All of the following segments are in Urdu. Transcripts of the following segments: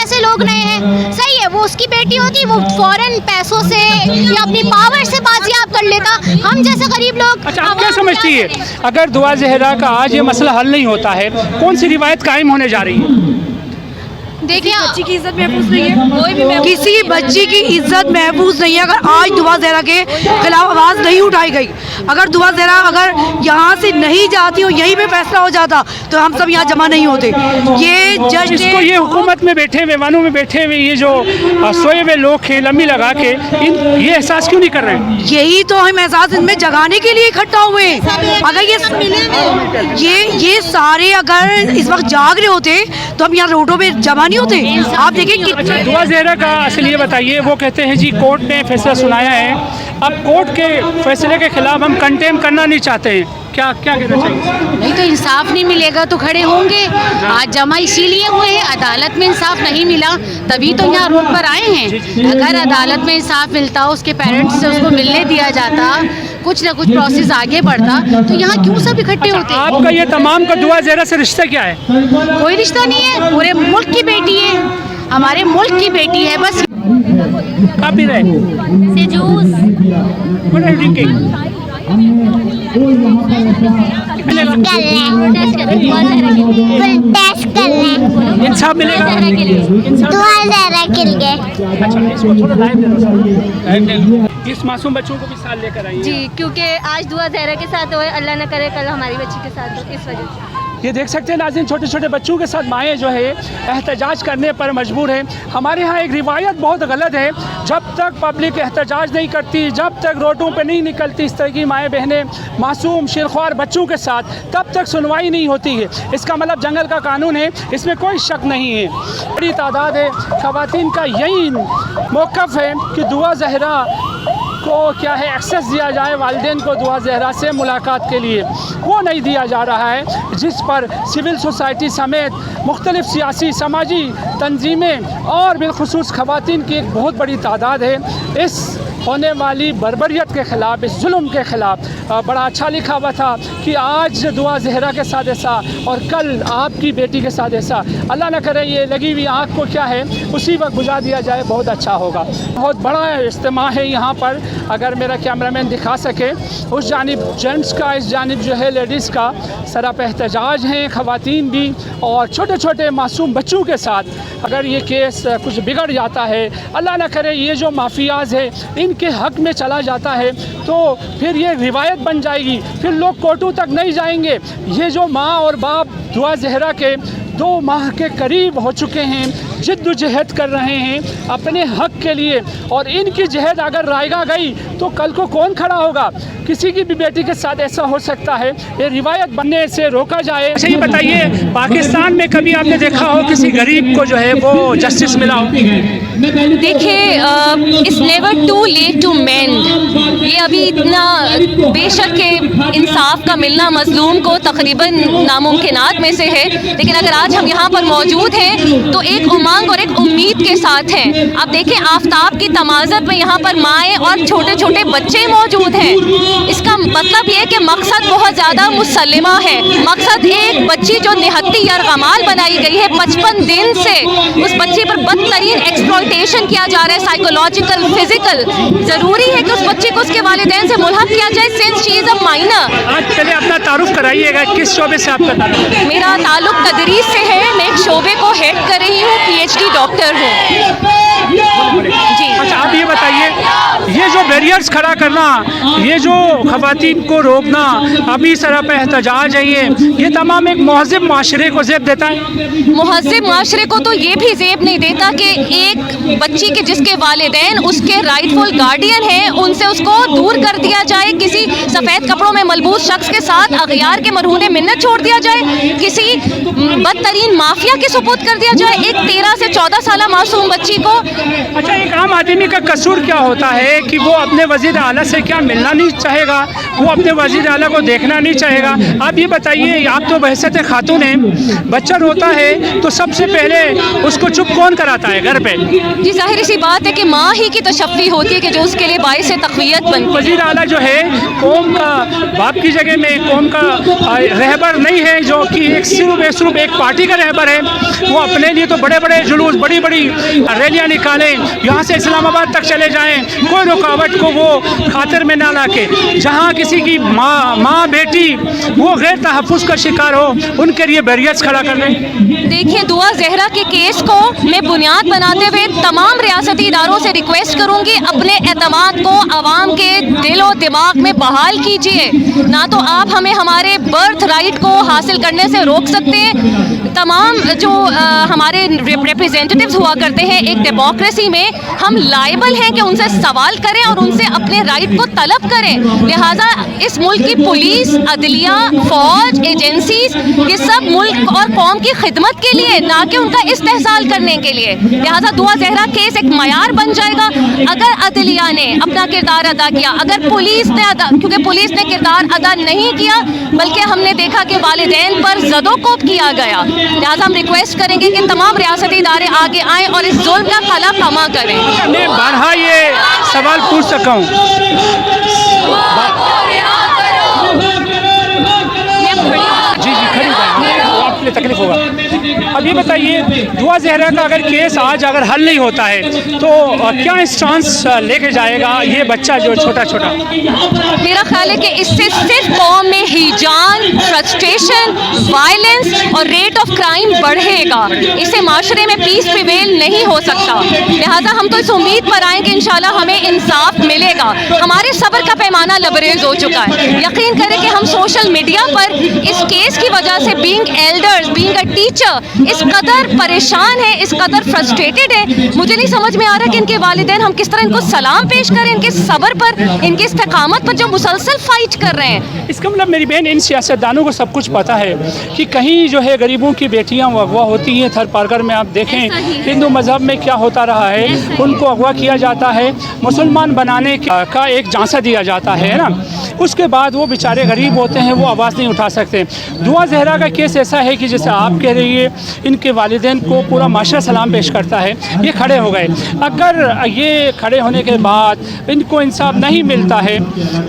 ایسے لوگ رہے ہیں. صحیح ہے, وہ اس کی بیٹی ہوتی, وہ فوراً پیسوں سے یا اپنی پاور سے بازیاب کر لیتا. ہم جیسے غریب لوگ. اچھا, آپ کیا سمجھتی ہے اگر دعا زہرا کا آج یہ مسئلہ حل نہیں ہوتا ہے, کون سی روایت قائم ہونے جا رہی ہے؟ دیکھیے, بچی کی عزت محفوظ نہیں ہے, کسی بچی کی عزت محفوظ نہیں ہے. اگر آج دعا زہرا کے خلاف آواز نہیں اٹھائی گئی, اگر دعا زہرا اگر یہاں سے نہیں جاتی اور یہیں پہ فیصلہ ہو جاتا تو ہم سب یہاں جمع نہیں ہوتے. یہ جج اس کو یہ حکومت میں بیٹھے ہوئے, وانوں میں بیٹھے ہوئے یہ جو سوئے ہوئے لوگ ہیں لمبی لگا کے, یہ احساس کیوں نہیں کر رہے ہیں؟ یہی تو ہم احساس ان میں جگانے کے لیے اکٹھا ہوئے ہیں. اگر یہ سارے اگر اس وقت جاگ رہے ہوتے تو ہم یہاں روڈوں پہ جمع نہیں ہوتے. آپ دیکھیں دعا زہرا کا اصل یہ بتائیے, وہ کہتے ہیں جی کورٹ نے فیصلہ سنایا ہے, اب کورٹ کے فیصلے کے خلاف ہم کنٹیم کرنا نہیں چاہتے ہیں, کیا کہنا چاہیے؟ نہیں تو انصاف نہیں ملے گا تو کھڑے ہوں گے. آج جمع اسی لیے ہوئے ہیں, عدالت میں انصاف نہیں ملا تبھی تو یہاں روڈ پر آئے ہیں. اگر عدالت میں انصاف ملتا, اس کے پیرنٹس سے اس کو ملنے دیا جاتا, کچھ نہ کچھ پروسیس آگے بڑھتا, تو یہاں کیوں سب اکٹھے ہوتے؟ آپ کا یہ تمام کا دعا زہرا سے رشتہ کیا ہے؟ کوئی رشتہ نہیں ہے, پورے ملک کی بیٹی ہے, ہمارے ملک کی بیٹی ہے. بس آپ بھی رہے سے جوس انصاف ملے گا. اچھا, اس کو تھوڑا لائیو دے دو, اس معصوم بچوں کو بھی ساتھ لے کر آئیے. جی, کیونکہ آج دعا زہرا کے ساتھ ہوئے, اللہ نہ کرے کل ہماری بچی کے ساتھ ہو, اس وجہ سے. یہ دیکھ سکتے ہیں ناظرین, چھوٹے چھوٹے بچوں کے ساتھ مائیں جو ہے احتجاج کرنے پر مجبور ہیں. ہمارے ہاں ایک روایت بہت غلط ہے, جب تک پبلک احتجاج نہیں کرتی, جب تک روڈوں پہ نہیں نکلتی اس طرح کی مائیں بہنیں معصوم شیرخوار بچوں کے ساتھ, تب تک سنوائی نہیں ہوتی ہے. اس کا مطلب جنگل کا قانون ہے, اس میں کوئی شک نہیں ہے. بڑی تعداد ہے خواتین کا یہی موقف ہے کہ دعا زہرا کو کیا ہے ایکسیس دیا جائے والدین کو دعا زہرا سے ملاقات کے لیے, وہ نہیں دیا جا رہا ہے, جس پر سول سوسائٹی سمیت مختلف سیاسی سماجی تنظیمیں اور بالخصوص خواتین کی ایک بہت بڑی تعداد ہے اس ہونے والی بربریت کے خلاف, اس ظلم کے خلاف. بڑا اچھا لکھا ہوا تھا کہ آج دعا زہرا کے ساتھ ایسا اور کل آپ کی بیٹی کے ساتھ ایسا. اللہ نہ کرے یہ لگی ہوئی آنکھ کو کیا ہے اسی وقت بجھا دیا جائے, بہت اچھا ہوگا. بہت بڑا اجتماع ہے یہاں پر, اگر میرا کیمرہ مین دکھا سکے, اس جانب جینٹس کا, اس جانب جو ہے لیڈیز کا سراپ احتجاج ہیں, خواتین بھی اور چھوٹے چھوٹے معصوم بچوں کے ساتھ. اگر یہ کیس کچھ بگڑ جاتا ہے, اللہ نہ کرے یہ جو مافیاز ہے ان کے حق میں چلا جاتا ہے, تو پھر یہ روایت بن جائے گی, پھر لوگ کورٹوں تک نہیں جائیں گے. یہ جو ماں اور باپ دعا زہرا کے 2 ماہ کے قریب ہو چکے ہیں, جد و جہد کر رہے ہیں اپنے حق کے لیے, اور ان کی جہد اگر رائگاں گئی تو کل کو کون کھڑا ہوگا؟ کسی کی بھی بیٹی کے ساتھ ایسا ہو سکتا ہے, یہ روایت بننے سے روکا جائے. اچھا یہ بتائیے, پاکستان میں کبھی آپ نے دیکھا ہو کسی غریب کو جو ہے وہ جسٹس ملا ہو؟ دیکھیے, it's never too late to mend. یہ ابھی اتنا بے شک کہ انصاف کا ملنا مظلوم کو تقریباً ناممکنات میں سے ہے, لیکن اگر آج ہم یہاں پر موجود ہیں تو ایک امنگ اور ایک امید کے ساتھ ہیں. آپ دیکھیں آفتاب کی تمازت میں یہاں پر مائیں اور چھوٹے چھوٹے بچے موجود ہیں. اس کا مطلب یہ کہ مقصد بہت زیادہ مسلمہ ہے. مقصد ایک بچی جو نہتی یرغمال بنائی گئی ہے 55 دن سے, اس بچی پر بدترین ایکسپلائٹیشن کیا جا رہا ہے, سائیکولوجیکل, فزیکل. ضروری ہے کہ اس بچی کو اس کے والدین سے ملحق کیا جائے since she is a minor. آج پہلے اپنا تعارف کرائیے گا, کس شعبے سے آپ کا تعلق ہے؟ میرا تعلق تدریس سے ہے, میں ایک شعبے کو ہیڈ کر رہی ہوں, PhD ڈاکٹر ہوں. جی اچھا آپ یہ بتائیے, یہ جو بیریئرز کھڑا کرنا, یہ جو خواتین کو روکنا, ابھی سراپ احتجاج ہے, یہ تمام ایک مہذب معاشرے کو زیب دیتا ہے؟ مہذب معاشرے کو تو یہ بھی زیب نہیں دیتا کہ ایک بچی کے جس کے والدین اس کے رائٹ فل گارڈین ہیں, ان سے اس کو دور کر دیا جائے, کسی سفید کپڑوں میں ملبوس شخص کے ساتھ اغیار کے مرہون منت چھوڑ دیا جائے, کسی بدترین مافیا کے سپرد کر دیا جائے ایک 13 سے 14 سالہ معصوم بچی کو. اچھا ایک عام آدمی کا قصور کیا ہوتا ہے کہ وہ اپنے وزیر اعلیٰ سے کیا ملنا نہیں چاہے گا؟ وہ اپنے وزیر اعلیٰ کو دیکھنا نہیں چاہے گا؟ آپ یہ بتائیے، آپ تو بحیثیت خاتون ہیں، بچہ روتا ہے تو سب سے پہلے اس کو چپ کون کراتا ہے گھر پہ؟ جی ظاہر سی بات ہے کہ ماں ہی کی تشفی ہوتی ہے کہ جو اس کے لیے باعث تقویت بنتی ہے. وزیر اعلیٰ جو ہے قوم کا باپ کی جگہ میں قوم کا رہبر نہیں ہے، جو کہ صرف ایک پارٹی کا رہبر ہے. وہ اپنے لیے تو بڑے بڑے جلوس، بڑی بڑی ریلیاں نکالیں، یہاں سے اسلام آباد تک چلے جائیں، کوئی رکاوٹ کو وہ خاطر میں نہ لا کے. جہاں کسی کی ماں بیٹی وہ غیر تحفظ کا شکار ہو، ان کے لیے بیریئرز کھڑا کر دیں. دیکھیے دعا زہرا کے کیس کو میں بنیاد بناتے ہوئے تمام ریاستی اداروں سے ریکویسٹ کروں گی اپنے اعتماد کو عوام کے دل و دماغ میں بحال کیجیے. نہ تو آپ ہمیں ہمارے برتھ رائٹ کو حاصل کرنے سے روک سکتے ہیں. تمام جو ہمارے ریپریزنٹیٹیوز ہوا کرتے ہیں ایک ڈیموکریسی میں، ہم لائبل ہیں کہ ان سے سوال کریں اور ان سے اپنے رائٹ کو طلب کریں. لہٰذا اس ملک کی پولیس، عدلیہ، فوج، ایجنسیز، یہ سب ملک اور قوم کی خدمت کے لیے، نہ کہ ان کا استحصال کرنے کے لیے. لہٰذا دعا زہرا کیس ایک معیار بن جائے گا. اگر عدلیہ نے اپنا کردار ادا کیا، اگر پولیس نے کیونکہ پولیس نے کردار ادا نہیں کیا بلکہ ہم نے دیکھا کہ والدین پر زد و کوب کیا گیا. لہٰذا ہم ریکویسٹ کریں گے کہ تمام ریاستی ادارے آگے آئیں اور اس ظلم کا خلا کما کریں. میں بارہا یہ سوال پوچھ سکا ہوں. جی کھڑی جائیں، آپ کے لیے تکلیف ہوگا. اب یہ بتائیے، دعا زہرا کا اگر کیس آج اگر حل نہیں ہوتا ہے تو کیا اسٹانس لے کے جائے گا یہ بچہ جو چھوٹا چھوٹا؟ میرا خیال ہے کہ اس سے صرف قوم میں ہیجان، فرسٹریشن، وائلنس اور ریٹ آف کرائم بڑھے گا. اس سے معاشرے میں پیس پریویل نہیں ہو سکتا. لہٰذا ہم تو اس امید پر آئیں کہ انشاءاللہ ہمیں انصاف ملے گا. ہمارے صبر کا پیمانہ لبریز ہو چکا ہے. یقین کریں کہ ہم سوشل میڈیا پر اس کیس کی وجہ سے being elders, being a teacher, اس قدر پریشان ہیں، اس قدر فرسٹریٹڈ ہیں. مجھے نہیں سمجھ میں آ رہا کہ ان کے والدین ہم کس طرح ان کو سلام پیش کریں، ان کے صبر پر، ان کی استقامت پر جو مسلسل فائٹ کر رہے ہیں. اس کا مطلب میری بہن، ان سیاستدانوں کو سب کچھ پتہ ہے کہ کہیں جو ہے غریبوں کی بیٹیاں اغوا ہوتی ہیں. تھر پارکر میں آپ دیکھیں ہندو مذہب میں کیا ہوتا رہا ہے، ان کو اغوا کیا جاتا ہے، مسلمان بنانے کا ایک جھانسا دیا جاتا ہے نا. اس کے بعد وہ بیچارے غریب ہوتے ہیں، وہ آواز نہیں اٹھا سکتے. دعا زہرا کا کیس ایسا ہے کہ جیسے آپ کہہ رہی ہے، ان کے والدین کو پورا معاشرہ سلام پیش کرتا ہے. یہ کھڑے ہو گئے. اگر یہ کھڑے ہونے کے بعد ان کو انصاف نہیں ملتا ہے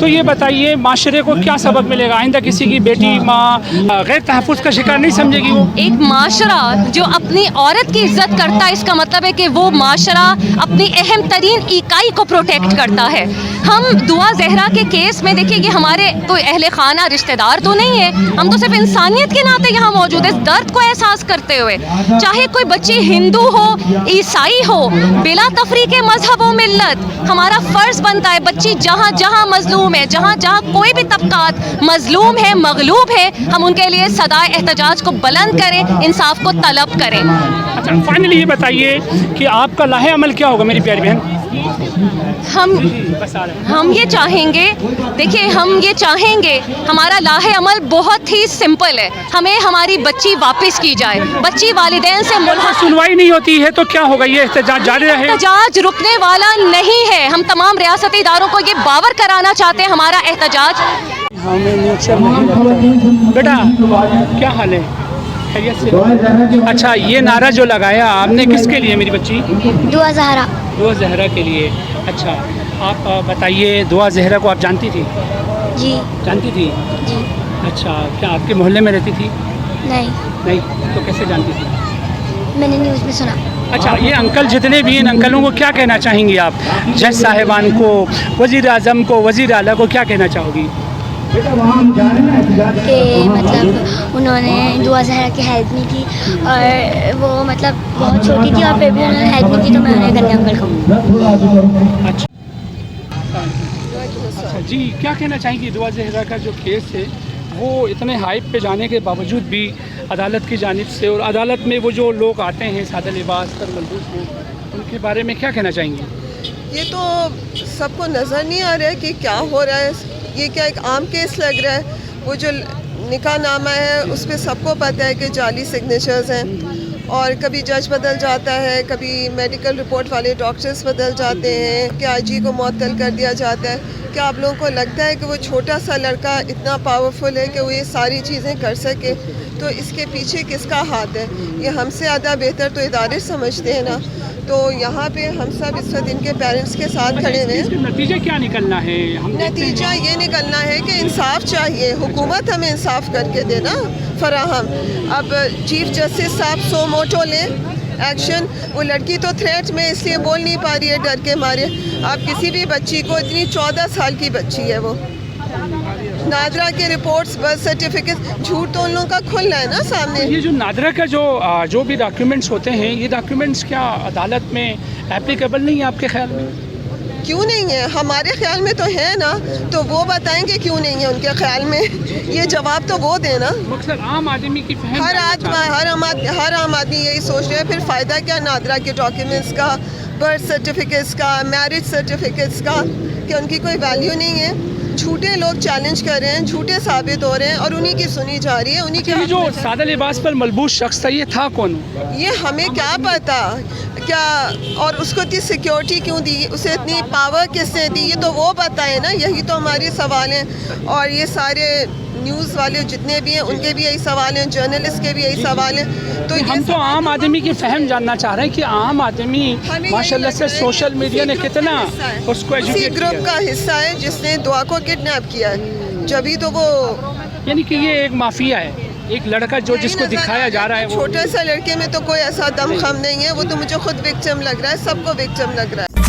تو یہ بتائیے معاشرے کو کیا سبق ملے گا؟ آئندہ کسی کی بیٹی، ماں غیر تحفظ کا شکار نہیں سمجھے گی. وہ ایک معاشرہ جو اپنی عورت کی عزت کرتا ہے، اس کا مطلب ہے کہ وہ معاشرہ اپنی اہم ترین اکائی کو پروٹیکٹ کرتا ہے. ہم دعا زہرا کے کیس میں دیکھیے کہ ہمارے کوئی اہل خانہ رشتہ دار تو نہیں ہے، ہم تو صرف انسانیت کے ناطے یہاں موجود ہے، اس درد کو احساس کرتے ہوئے. چاہے کوئی بچی ہندو ہو، عیسائی ہو، بلا تفریق مذہب و ملت، ہمارا فرض بنتا ہے بچی جہاں جہاں مظلوم ہے، جہاں جہاں کوئی بھی طبقات مظلوم ہے، مغلوب ہے، ہم ان کے لیے صدائے احتجاج کو بلند کریں، انصاف کو طلب کریں. اچھا، فائنلی یہ بتائیے کہ آپ کا لاہ عمل کیا ہوگا میری پیاری بہن؟ ہم یہ چاہیں گے، دیکھیے ہم یہ چاہیں گے، ہمارا لاہ عمل بہت ہی سمپل ہے. ہمیں ہماری بچی واپس کی جائے. بچی والدین سے سنوائی نہیں ہوتی ہے تو کیا ہوگا؟ یہ احتجاج جاری رہے؟ احتجاج رکنے والا نہیں ہے. ہم تمام ریاستی اداروں کو یہ باور کرانا چاہتے ہیں ہمارا احتجاج. بیٹا کیا حال ہے؟ خیریت سے؟ اچھا، یہ نعرہ جو لگایا آپ نے کس کے لیے میری بچی؟ دعا زہرا. دعا زہرا کے لیے. اچھا، آپ بتائیے، دعا زہرا کو آپ جانتی تھی؟ جی. جانتی تھی؟ جی. اچھا، کیا آپ کے محلے میں رہتی تھی؟ نہیں. تو کیسے جانتی تھی؟ میں نے نیوز میں سنا. اچھا، یہ انکل جتنے بھی ان انکلوں کو کیا کہنا چاہیں گی آپ؟ جج صاحبان کو، وزیر اعظم کو، وزیر اعلیٰ کو کیا کہنا چاہو گی؟ کہ مطلب انہوں نے دعا زہرا کی ہیلپ نہیں کی، اور وہ مطلب بہت چھوٹی تھی اور پھر بھی انہوں نے ہیلپ نہیں کی، تو میں انہیں گندے انکل کہوں. اچھا جی، کیا کہنا چاہیں گی؟ دعا زہرا کا جو کیس ہے وہ اتنے ہائپ پہ جانے کے باوجود بھی عدالت کی جانب سے، اور عدالت میں وہ جو لوگ آتے ہیں سادہ لباس پر ملبوس میں، ان کے بارے میں کیا کہنا چاہیں گے؟ یہ تو سب کو نظر نہیں آ رہا ہے کہ کیا ہو رہا ہے. یہ کیا ایک عام کیس لگ رہا ہے. وہ جو نکاح نامہ ہے اس پہ سب کو پتہ ہے کہ جعلی سگنیچرز ہیں، اور کبھی جج بدل جاتا ہے, کبھی میڈیکل رپورٹ والے ڈاکٹرز بدل جاتے ہیں, کہ آئی جی کو معطل کر دیا جاتا ہے. کیا آپ لوگوں کو لگتا ہے کہ وہ چھوٹا سا لڑکا اتنا پاورفل ہے کہ وہ یہ ساری چیزیں کر سکے؟ تو اس کے پیچھے کس کا ہاتھ ہے؟ یہ ہم سے زیادہ بہتر تو ادارے سمجھتے ہیں نا. تو یہاں پہ ہم سب اس وقت ان کے پیرنٹس کے ساتھ کھڑے ہوئے ہیں. نتیجہ کیا نکلنا ہے؟ نتیجہ یہ نکلنا ہے کہ انصاف چاہیے, حکومت ہمیں انصاف کر کے دینا فراہم. اب چیف جسٹس صاحب سو موٹو لیں ایکشن. وہ لڑکی تو تھریٹ میں اس لیے بول نہیں پا رہی ہے ڈر کے مارے. آپ کسی بھی بچی کو, اتنی 14 سال کی بچی ہے وہ, نادرا کے رپورٹس, برتھ سرٹیفکیٹ, جھوٹ تو ان لوگوں کا کھلنا ہے نا سامنے. یہ جو نادرا کا جو بھی ڈاکیومنٹس ہوتے ہیں, یہ ڈاکیومنٹس کیا عدالت میں اپلیکیبل نہیں ہیں آپ کے خیال میں؟ کیوں نہیں ہے؟ ہمارے خیال میں تو ہے نا, تو وہ بتائیں کہ کیوں نہیں ہے ان کے خیال میں. یہ جواب تو وہ دیں نا. مقصد عام آدمی کی فہم, ہر عام آدمی یہی سوچ رہے ہیں. پھر فائدہ کیا نادرا کے ڈاکیومنٹس کا, برتھ سرٹیفکیٹس کا, میرج سرٹیفکیٹس کا, کہ ان کی کوئی ویلیو نہیں ہے. جھوٹے لوگ چیلنج کر رہے ہیں, جھوٹے ثابت ہو رہے ہیں, اور انہی کی سنی جا رہی ہے. انہی کے جو سادہ لباس پر ملبوس شخص تھا, یہ تھا کون؟ یہ ہمیں کیا پتا کیا, اور اس کو اتنی سیکیورٹی کیوں دی, اسے اتنی پاور کس نے دی, یہ تو وہ بتائے نا. یہی تو ہمارے سوال ہیں. اور یہ سارے نیوز والے جتنے بھی ہیں ان کے بھی یہی سوال ہیں, جرنلسٹ کے بھی یہی سوال ہیں. تو ہم تو عام آدمی کی فہم جاننا چاہ رہے ہیں کہ عام آدمی ماشاء اللہ سے سوشل میڈیا نے کتنا اس کو اسی گروپ کا حصہ ہے جس نے دعا کو کڈنیپ کیا ہے. جبھی تو وہ, یعنی کہ یہ ایک مافیا ہے, ایک لڑکا جو جس کو دکھایا جا رہا ہے. چھوٹے سے لڑکے میں تو کوئی ایسا دم خم نہیں ہے. وہ تو مجھے خود وکٹم لگ رہا ہے, سب کو وکٹم لگ رہا ہے.